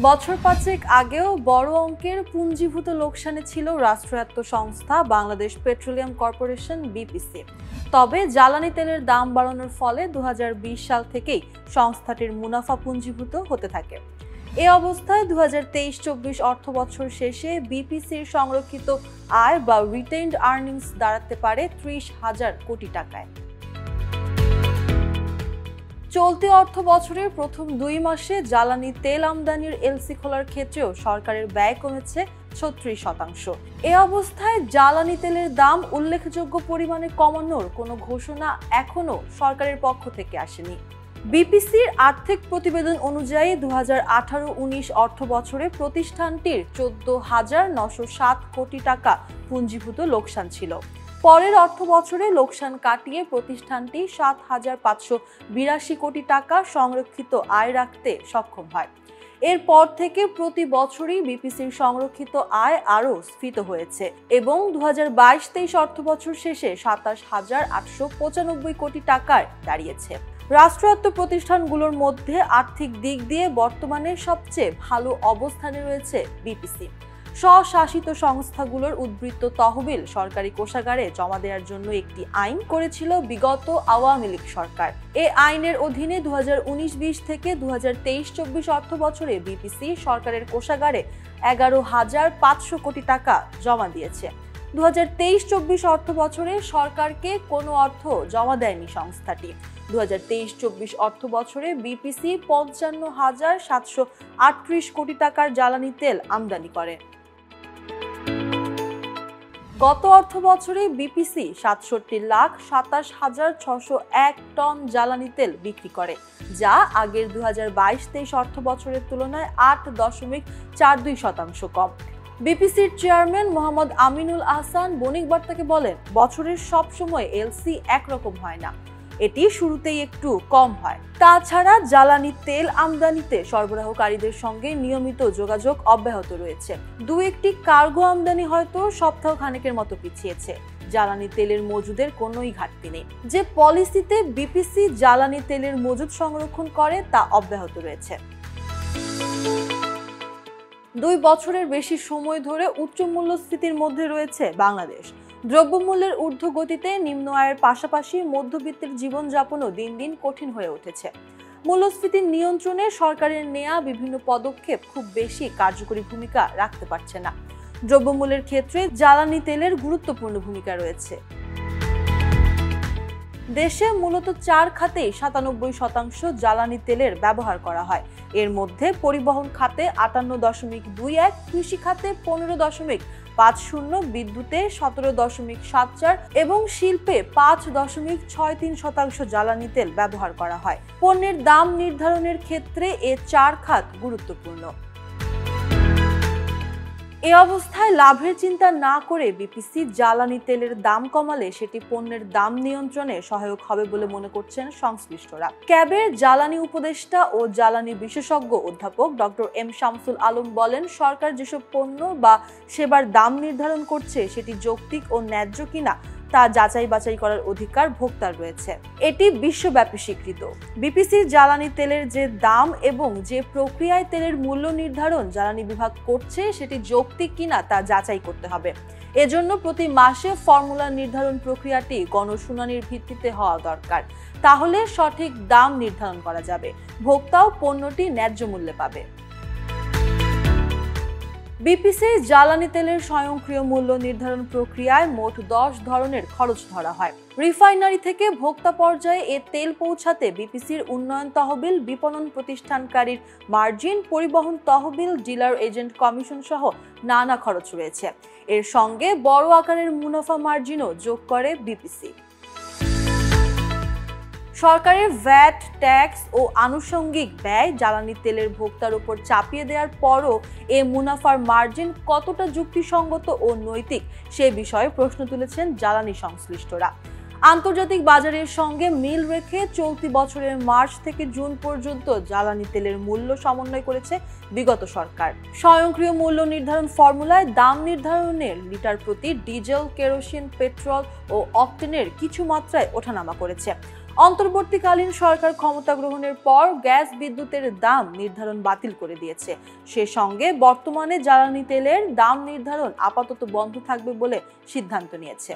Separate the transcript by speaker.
Speaker 1: বছর পাঁচেক আগেও বড় অঙ্কের পুঞ্জীভূত লোকসানে ছিল রাষ্ট্রায়ত্ত সংস্থা বাংলাদেশ পেট্রোলিয়াম কর্পোরেশন বিপিসি। তবে জ্বালানি তেলের দাম বাড়ানোর ফলে 2020 সাল থেকেই সংস্থাটির মুনাফা পুঞ্জীভূত হতে থাকে। এ অবস্থায় 2023-24 অর্থবছর শেষে বিপিসির সংরক্ষিত আয় বা রিটেইনড আর্নিংস দাঁড়াতে পারে 30,000 কোটি টাকায়। চলতি অর্থ বছরের প্রথম 2 মাসে জ্বালানি তেল আমদানির এলসি খোলার ক্ষেত্রেও সরকারের ব্যয় কমেছে 36%। এ অবস্থায় জ্বালানি তেলের দাম উল্লেখযোগ্য পরিমাণে কমানোর কোনো ঘোষণা এখনো সরকারের পক্ষ থেকে আসেনি। বিপিসির আর্থিক প্রতিবেদন অনুযায়ী 2018-19 অর্থ বছরে প্রতিষ্ঠানটির 14,907 কোটি টাকা পুঞ্জীভূত লোকসান ছিল। পরের অর্থ বছরে লোকসান কাটিয়ে প্রতিষ্ঠানটি 7,582 কোটি টাকা সংরক্ষিত আয় রাখতে সক্ষম হয়। এরপর থেকে প্রতি বছরই বিপিসির সংরক্ষিত আয় আরও স্ফীত হয়েছে এবং 2022-23 অর্থ বছর শেষে 27,895 কোটি টাকায় দাঁড়িয়েছে। রাষ্ট্রায়ত্ত প্রতিষ্ঠানগুলোর মধ্যে আর্থিক দিক দিয়ে বর্তমানে সবচেয়ে ভালো অবস্থানে রয়েছে বিপিসি। স্বশাসিত সংস্থাগুলোর উদ্বৃত্ত তহবিল সরকারি কোষাগারে জমা দেওয়ার জন্য একটি আইন করেছিল বিগত আওয়ামী লীগ সরকার। এই আইনের অধীনে 2019-20 থেকে 2023-24 অর্থ বছরে বিপিসি সরকারের কোষাগারে 11,500 কোটি টাকা জমা দিয়েছে। 2023-24 অর্থ বছরে সরকারকে কোনো অর্থ জমা দেয়নি সংস্থাটি। 2023-24 অর্থ বছরে বিপিসি 55,738 কোটি টাকার জ্বালানি তেল আমদানি করে। গত অর্থ বছরে বিপিসি 67,27,601 টন জ্বালানি তেল বিক্রি করে, যা আগের 2022-23 অর্থ বছরের তুলনায় 8.42% কম। বিপিসির চেয়ারম্যান মোহাম্মদ আমিনুল আহসান বণিক বার্তাকে বলেন, বছরের সব সময় এলসি একরকম হয় না, এটি শুরুতেই একটু কম হয়। তাছাড়া জ্বালানি তেল আমদানিতে সরবরাহকারীদের সঙ্গে নিয়মিত যোগাযোগ অব্যাহত রয়েছে। 2-1টি কার্গো আমদানি হয়তো সপ্তাহ খানেকের মতো পিছিয়েছে। জ্বালানি তেলের মজুদের কোনোই ঘাটতি নেই। যে পলিসিতে বিপিসি জ্বালানি তেলের মজুদ সংরক্ষণ করে তা অব্যাহত রয়েছে। 2 বছরের বেশি সময় ধরে উচ্চ মূল্যস্ফীতির মধ্যে রয়েছে বাংলাদেশ। দ্রব্যমূল্যের ঊর্ধ্বগতিতে নিম্ন আয়ের পাশাপাশি মধ্যবিত্তের জীবনযাপনও দিন দিন কঠিন হয়ে উঠেছে। মূল্যস্ফীতি নিয়ন্ত্রণে সরকারের নেয়া বিভিন্ন পদক্ষেপ খুব বেশি কার্যকরী ভূমিকা রাখতে পারছে না। দ্রব্যমূল্যের ক্ষেত্রে জ্বালানি তেলের গুরুত্বপূর্ণ ভূমিকা রয়েছে। দেশে মূলত 4 খাতেই 97% জ্বালানি তেলের ব্যবহার করা হয়। এর মধ্যে পরিবহন খাতে 58.21, কৃষি খাতে 15.50, বিদ্যুতে 17.74 এবং শিল্পে 5.63% জ্বালানি তেল ব্যবহার করা হয়। পণ্যের দাম নির্ধারণের ক্ষেত্রে এ 4 খাত গুরুত্বপূর্ণ। এ অবস্থায় লাভের চিন্তা না করে বিপিসি জ্বালানি তেলের দাম কমালে সেটি পণ্যের দাম নিয়ন্ত্রণে সহায়ক হবে বলে মনে করছেন সংশ্লিষ্টরা। ক্যাবের জ্বালানি উপদেষ্টা ও জ্বালানি বিশেষজ্ঞ অধ্যাপক ডক্টর এম শামসুল আলম বলেন, সরকার যেসব পণ্য বা সেবার দাম নির্ধারণ করছে সেটি যৌক্তিক ও ন্যায্য কিনা তা যাচাই বাছাই করার অধিকার ভোক্তার রয়েছে। এটি বিশ্বব্যাপী স্বীকৃত। বিপিসির জ্বালানি তেলের যে দাম এবং যে প্রক্রিয়ায় তেলের মূল্য নির্ধারণ জ্বালানি বিভাগ করছে সেটি যৌক্তিক কিনা তা যাচাই করতে হবে। এজন্য প্রতি মাসে ফর্মুলা নির্ধারণ প্রক্রিয়াটি গণশুনানির ভিত্তিতে হওয়া দরকার। তাহলে সঠিক দাম নির্ধারণ করা যাবে, ভোক্তাও পণ্যটি ন্যায্য মূল্যে পাবে। বিপিসির জ্বালানি তেলের স্বয়ংক্রিয় মূল্য নির্ধারণ প্রক্রিয়ায় মোট 10 ধরনের খরচ ধরা হয়। রিফাইনারি থেকে ভোক্তা পর্যায়ে এ তেল পৌঁছাতে বিপিসির উন্নয়ন তহবিল, বিপণন প্রতিষ্ঠানকারীর মার্জিন, পরিবহন তহবিল, ডিলার এজেন্ট কমিশন সহ নানা খরচ রয়েছে। এর সঙ্গে বড় আকারের মুনাফা মার্জিনও যোগ করে বিপিসি। সরকারের ভ্যাট, ট্যাক্স ও আনুষঙ্গিক ব্যয় জ্বালানি তেলের ভোক্তার উপর চাপিয়ে দেওয়ার পরও এ মুনাফার মার্জিন কতটা যুক্তিসঙ্গত ও নৈতিক সে বিষয়ে প্রশ্ন তুলেছেন জ্বালানি সংশ্লিষ্টরা। আন্তর্জাতিক বাজারের সঙ্গে মিল রেখে চলতি বছরের মার্চ থেকে জুন পর্যন্ত জ্বালানি তেলের মূল্য সমন্বয় করেছে বিগত সরকার। স্বয়ংক্রিয় মূল্য নির্ধারণ ফর্মুলায় দাম নির্ধারণের লিটার প্রতি ডিজেল, কেরোসিন, পেট্রোল ও অকটেনের কিছু মাত্রায় ওঠানামা করেছে। অন্তর্বর্তীকালীন সরকার ক্ষমতা গ্রহণের পর গ্যাস বিদ্যুতের দাম নির্ধারণ বাতিল করে দিয়েছে। সে সঙ্গে বর্তমানে জ্বালানি তেলের দাম নির্ধারণ আপাতত বন্ধ থাকবে বলে সিদ্ধান্ত নিয়েছে।